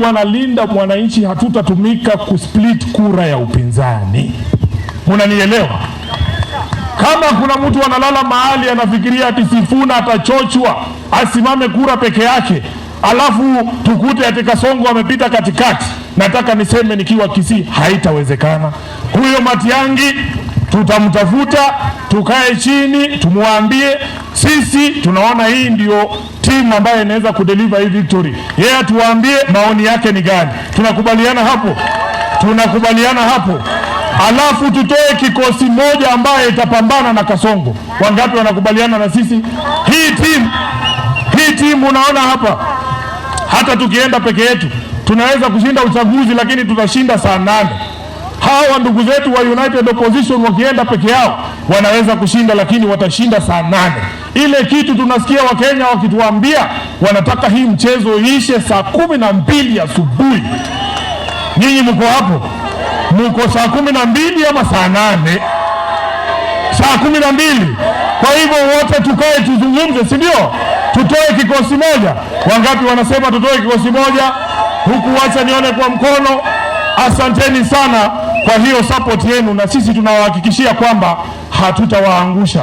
wanalinda mwananchi, hatutatumika kusplit kura ya upinzani. Munanielewa? Kama kuna mtu analala mahali anafikiria ati Sifuna atachochwa asimame kura peke yake, alafu tukute ati Kasongo amepita katikati, nataka niseme nikiwa Kisii, haitawezekana. Huyo Matiang'i tutamtafuta, tukae chini, tumuambie sisi tunaona hii ndio timu ambayo inaweza kudeliver hii victory. Yeye atuambie maoni yake ni gani. Tunakubaliana hapo? Tunakubaliana hapo. Alafu tutoe kikosi moja ambaye itapambana na Kasongo. Wangapi wanakubaliana na sisi? Hii timu unaona hapa, hata tukienda peke yetu tunaweza kushinda uchaguzi, lakini tutashinda saa 8. Hawa ndugu zetu wa United Opposition wakienda peke yao wanaweza kushinda, lakini watashinda saa 8. Ile kitu tunasikia Wakenya wakituambia wanataka hii mchezo iishe saa 12 asubuhi. Nyinyi mko hapo? Mko saa 12 ama saa 8? Saa 12. Kwa hivyo wote tukae tuzungumze, si ndio? Tutoe kikosi moja. Wangapi wanasema tutoe kikosi moja? Huku wacha nione kwa mkono. Asanteni sana kwa hiyo support yenu, na sisi tunawahakikishia kwamba hatutawaangusha.